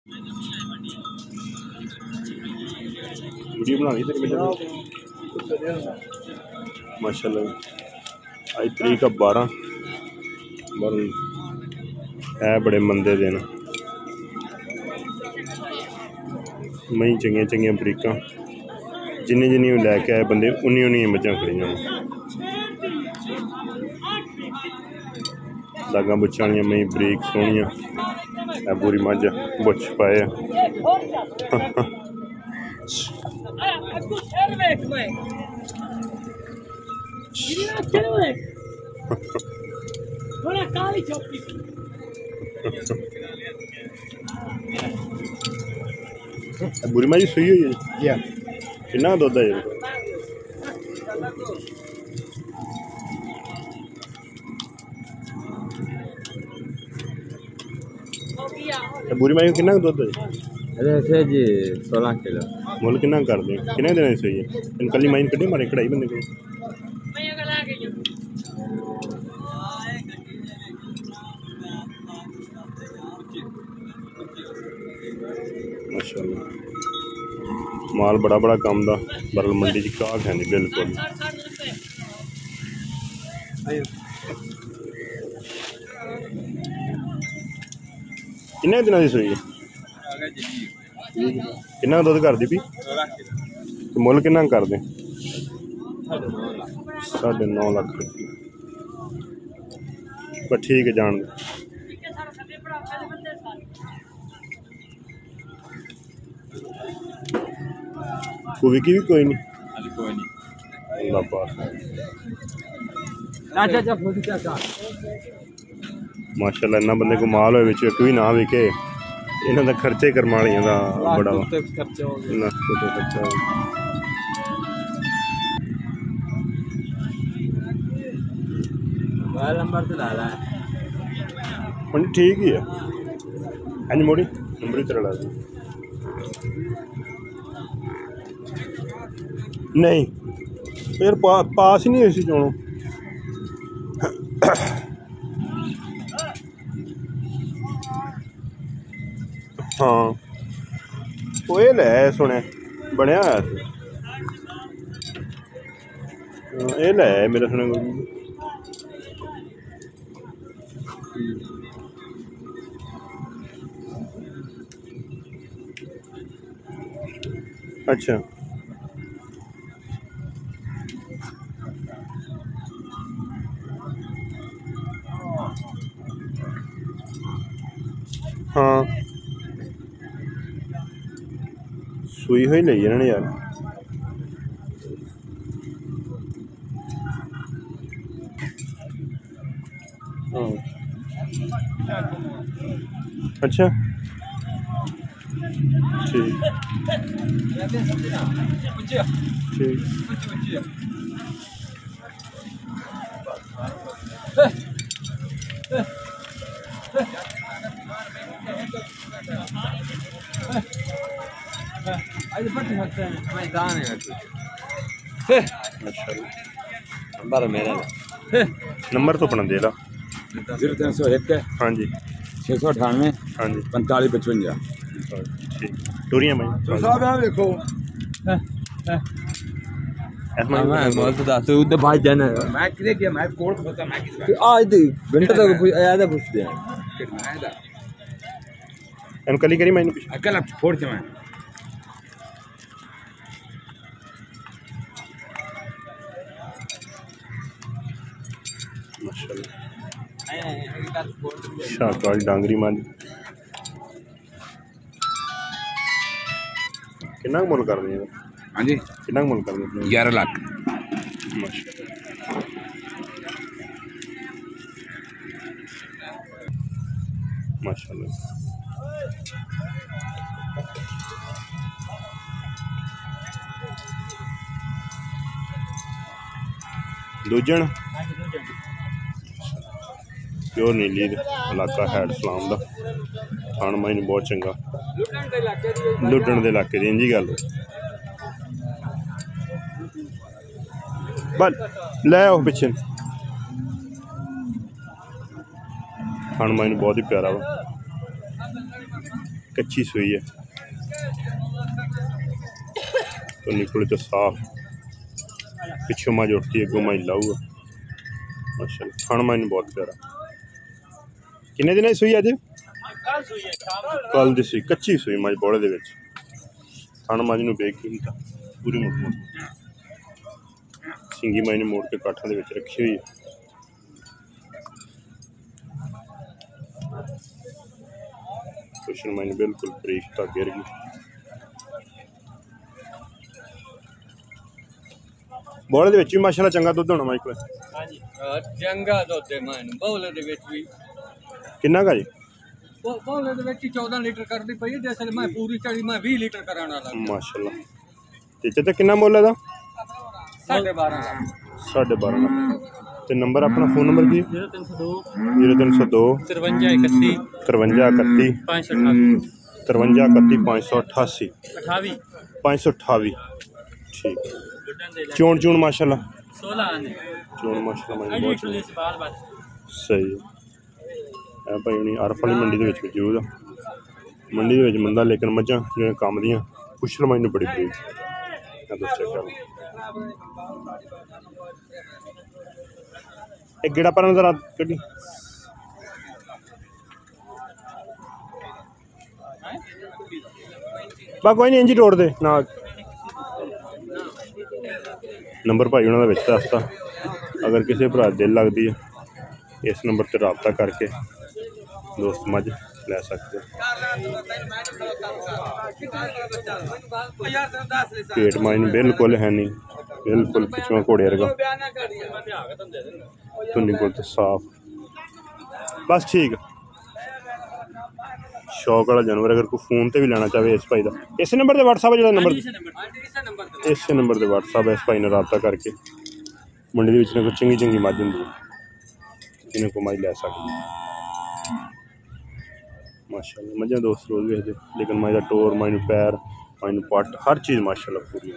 Video बना ली तेरी बेटे माशाल्लाह। आज तरीक 12 है बड़े मंदे दिन मई चंगियां चंगियां बरीकां जिन्नी जिन्नी लैके आए बंदे उन्नी उन्नी मझां खड़ियां दागां बुच्छां वालियां मई बरीक सोहणियां है पूरी मझ बुछ पाए बुरी माजी सुई हुई है किन्ना दुध है बुरी माजी किन्ना दुध है जी 16 किलो मुल किन्ना कर दें किन्ने दिन सुई है इन कली माइन कड्ढी मारे कढ़ाई बंदे को माशाल्लाह माल बड़ा बड़ा काम दा बरल मंडी च घाह खानी बिल्कुल किन्ने दिनों की सुई किन्ना दुध कर दी भी मुल किन्ना कर दें 9.5 लाख पर ठीक है जान दे कोई की भी कोई नहीं अल्लाह पाक माशाल्लाह इन्ना बंदे को माल होए विच एक भी ना विके इन्हां दा खर्चे करम वालियां दा बड़ा खर्चा हो गया खर्चा नंबर तो डाला है ठीक ही है हाँ जी मोड़ी नंबर ही तेरा दी नहीं फिर पास ही नहीं हुई चोणों हाँ वो ये लै सुने बनया ये लै मेरा सुने अच्छा हाँ सुई हुई ली इन्होंने यार हाँ अच्छा ठीक ठीक नंबर मेरा नंबर तो अपना दे ला 0301 हाँ जी 698 हाँ जी 4555 ठीक टूरियां भाई देखो मोल तो दास उधर भाई जाना मैं किधर गया मैं कोड पता मैं किस आज घंटे तक आया था पूछते हैं कितना आया था एम कली करी मैंने अकेला फोड़ के मैं माशाल्लाह शाहकाल डांगरी मान कितना मुल कर रहे हैं हाँ जी कितना मुल कर रहे हैं 11 लाख माशाल्लाह माशाल्लाह दूजन प्योर नीली इलाका हैड सलाम का खान माइन बहुत चंगा लुटन के इलाके की इंजी गल बस लै आओ पिछे खान माइन बहुत ही प्यारा वा कच्ची सूई है तो निकले तो साफ पिछों मज उठती है, अगों मज लाऊगा माशाल्लाह। खान मैंने बहुत प्यारा। किन्ने दिन सूई अज? कल दी सूई, कच्ची सूई मज बोले दे विच। खान मज नूं बेकीमत पूरी मुठ सिंगी मज ने मोड़ के काठा दे विच रखी हुई है। कुशन मैंने बिल्कुल बरीक धागे वर्गी। बोले दे विच भी माशाल्लाह चंगा दुध होना माइक कोल। हां जी चंगा दुध है मैनू बोले दे विच भी। किन्ना का जी? बोले दे विच 14 लीटर करदी पई जैसे मैं पूरी चढ़ी मैं 20 लीटर कराना लगा माशाल्लाह। ते किन्ना मुੱਲ ਇਹਦਾ? 12.5 ਤੇ ਨੰਬਰ ਆਪਣਾ ਫੋਨ ਨੰਬਰ ਕੀ? 0302 5331 5331 5331 588 528 ठीक। चोन चून माशाल्लाह 16 आने चोन माशाल्लाह मैं बहुत सही है भाई नहीं आरफ वाली मंडी ਦੇ ਵਿੱਚ ਮੌਜੂਦ ਆ। मंडी ਦੇ ਵਿੱਚ ਮੰਦਾ ਲੇਕਿन ਮੱਝਾਂ ਜਿਵੇਂ ਕੰਮ ਦੀਆਂ ਪੁੱਛਲ ਮੈਨੂੰ ਬੜੀ ਬੜੀ ਆ ਦੋਸਤੋ ਚੱਲ एक गेड़ा पर नजर कटी बा कोई नहीं इंजी तोड़ दे ना नंबर भाई उन्होंने विच दसता अगर किसी भरा दिल लगती है इस नंबर पर रबता करके दोस्त मझ ले सकते। पेट माइन बिल्कुल है नहीं बिल्कुल पिछवा घोड़े वर्गा धुनी को तो साफ बस ठीक। शौक वाला जानवर अगर कोई फोन से भी लेना चाहे इस भाई का इस नंबर से व्हाट्सएप है जो नंबर इस नंबर से व्हाट्सएप है इस भाई ने रबता करके मंडी में कोई चंगी चंगी मझ होंगी इन्हें को मझ लै सकती माशाल्लाह। मझा दोस्त रोज वेखते लेकिन मझ का टोर मझ पैर मझ पट हर चीज़ माशाल्लाह पूरी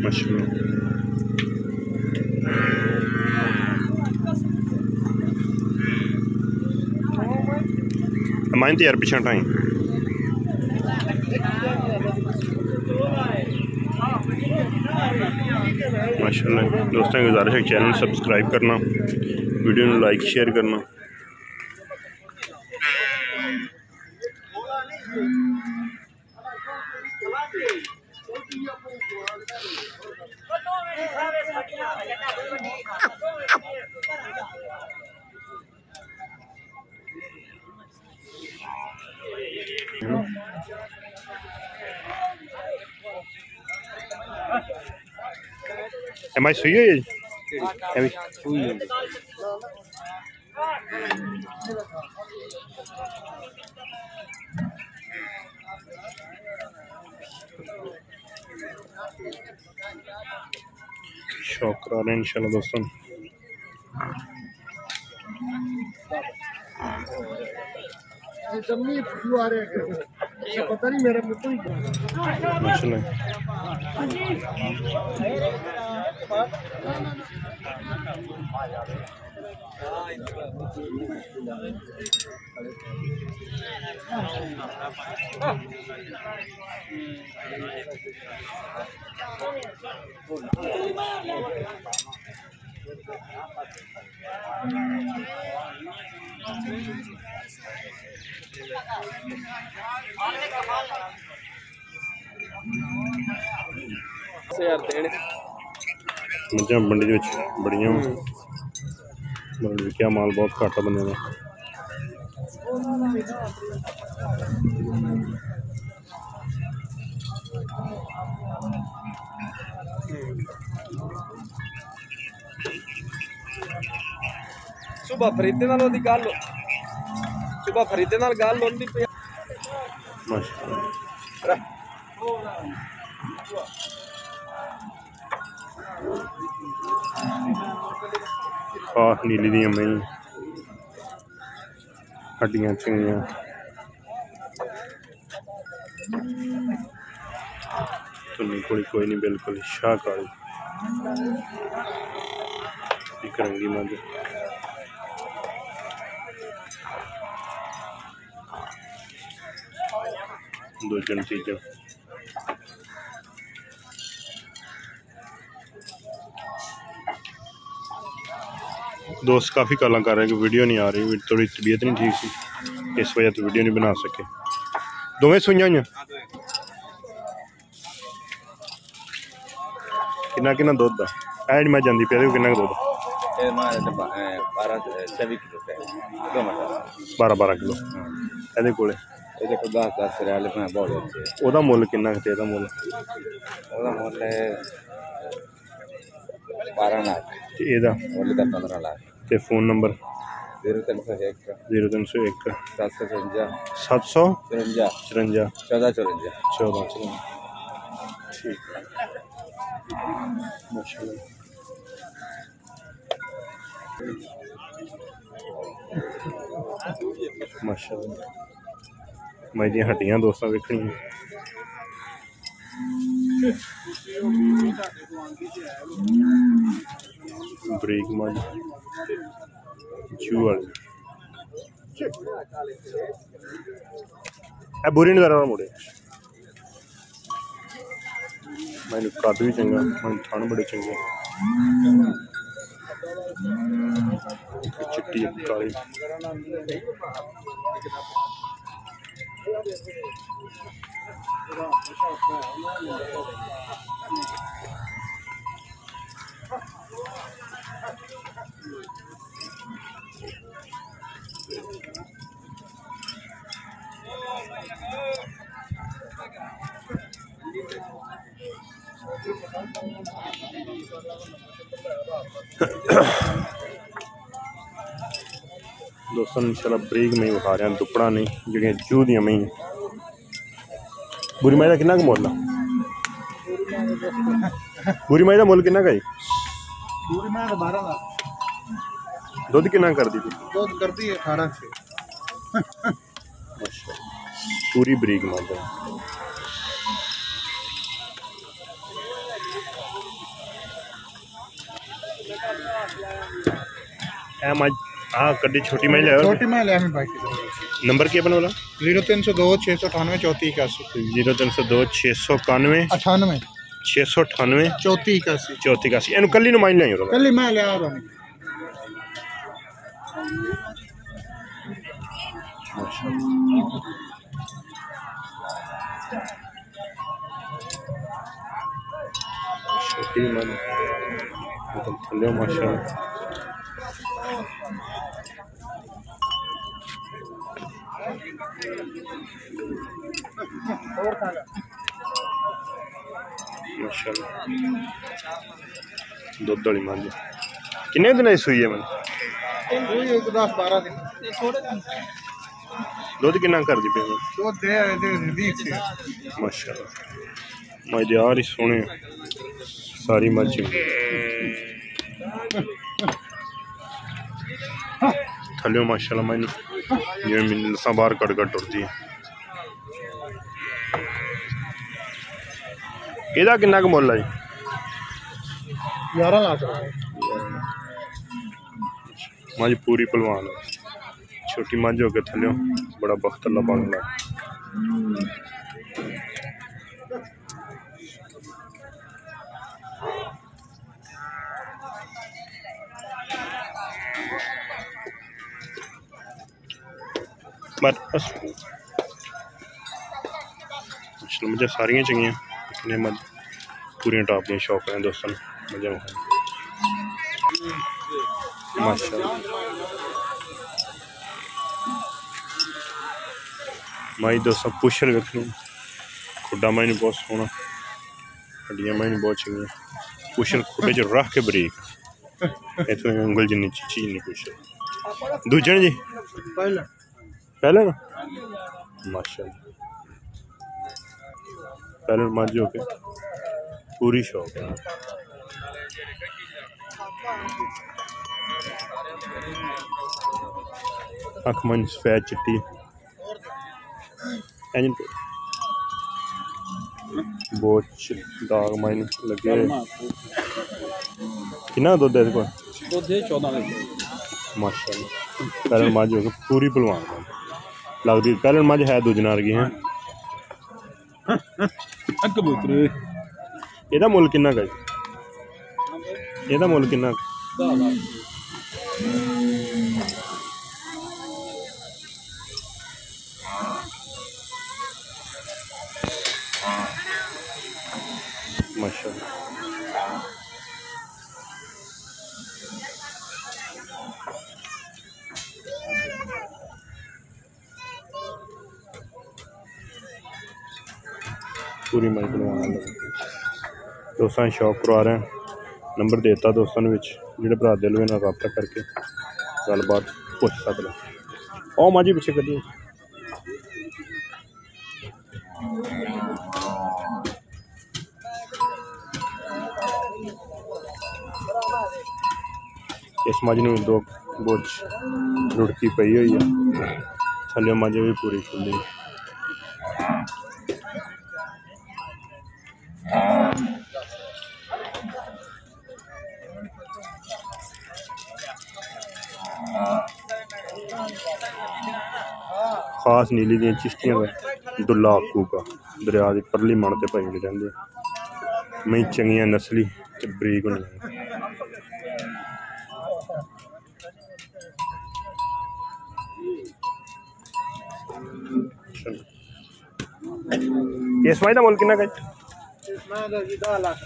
माशाल्लाह। माइन तो यार पिछा टाइम माशाल्लाह। दोस्तों की गुजारिश है चैनल सब्सक्राइब करना वीडियो को लाइक शेयर करना। Am I suyo ya? Am I suyo? शौक करा रहे हैं इंशाल्लाह दोस्तों। पता नहीं मेरा माशाल्लाह। मझा मंडी बड़िया क्या माल बहुत घट बने का सुबह फरीदे नाल ओदी गल सुबह फरीदे नाल गल होंदी पई माशाल्लाह। खास नीली दी मई हड्डियां चंगियां सुनी बिल्कुल कोई नहीं, बिल्कुल शाहकारी एक रंगी मझ। दूजन तीजन दोस्त काफ़ी गाला कर रहे हैं कि वीडियो नहीं आ रही, थोड़ी तबीयत नहीं ठीक सी, इस वजह तो वीडियो नहीं बना सके। दोवें सूइयां हुई किन्ना किन्ना दुध आ ऐड मैं जाती पे किन्ना दुध 12 किलो ਇਹਦੇ ਕੋਲੇ ਇਹਦੇ ਕੋਲ 10 ਰਿਆਲ ਮੈਂ ਬਹੁਤ ਅੱਛੇ। ਉਹਦਾ ਮੁੱਲ ਕਿੰਨਾ ਤੇ ਇਹਦਾ ਮੁੱਲ? ਉਹਦਾ ਮੁੱਲ ਹੈ 12 ਲੱਖ ਤੇ ਇਹਦਾ ਮੁੱਲ ਦਾ 15 ਲੱਖ। ਤੇ ਫੋਨ ਨੰਬਰ 0301 754 754 1454 1454 ठीक है माशाल्लाह। माशाल्लाह मैं जी हड्डियां दोस्तों वेखनी ब्रेक मज जू वाली बुरी नहीं करा मुड़े मैंने कद भी चंगा, मैं थन बड़े चंगे चिट्टी काली दोस्तों इंशाल्लाह ब्रेक में ही उठा रहे हैं, दुपड़ा नहीं जगह जू दियां मैं बुरी माई का कितना का मुल बुरी माई का मुल कितना का जी? पूरी मैं 12 लाख दुध कितना कर दी थी? दूध करती है 18 से। अच्छा पूरी ब्रीक माता हाँ कड्डी छोटी मैं लिया छोटी मैं लिया मैं भाई नंबर क्या बना बोला? 0302 698 34 81 0302 691 98 698 34 81 34 81 इनू कल्ली नु माइन लिया कल मैं लिया रहा हूं। छोटी मन थल्ले माशाल्लाह माशाल्लाह दुध वाली मंझ किन्ने दिन सूई है? मैं 10-12 दिन दुध किन्ना कर दी पे? दूध दे माशाल्लाह मझ यार ही सोने सारी मझ थल्ले माशाल्लाह मैं जिवें मैनूं लसां बाहर कट कट टुरदी है। ਇਹਦਾ किन्ना क मुल है जी? 11 लाख मझ पूरी पलवान है, छोटी मझ हो के थल्ले बड़ा बख्त अल्लाह पाक दा। बस मुझे सारियां चंगियां ने मझ पूरी टॉप दी शौक है दोस्तों मजा माशाल्लाह। माई दोस्तों पुशर वेखनी खुडा माई ने बहुत सोहना, हड्डियां माई ने बहुत चंगियां, पुशर खुडे च रख के बरीक इतने उंगल जिन्नी चीज नहीं पुशर। दूजन जी पहले ना माशाल्लाह पहले मझ हो के पूरी शौक है। अख मन सफेद चिट्टी बोच दाग माइन लगे कितना दुध है इसको दुध 14 लीटर माशाल्लाह पैरन मझ हो गई पूरी भलवान लगती पैरन मझ है दूजना वर्गी है कबूतर ਇਹਦਾ ਮੁੱਲ ਕਿੰਨਾ ਹੈ ਇਹਦਾ ਮੁੱਲ ਕਿੰਨਾ 10 लाख माशाल्लाह पूरी मई बनवाना दोस्तों शॉप करवा रहे हैं नंबर देता दोस्तों ने जो भरा दिल में रबता करके गलबात पूछ सकते आओ माँ जी पीछे करिए इस मझ में 2 बोझ रुड़की पई हुई है थले मझ भी पूरी खुली खास नीली दी चिश्तियां का दुल्ला आकू का दरिया की परली मन से भाई रहते मैं चंगियां नस्ली ते बरीक होनी इस माई का मुल कितना का 10 लाख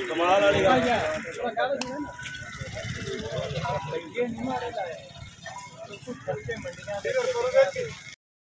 कमाल वाली गल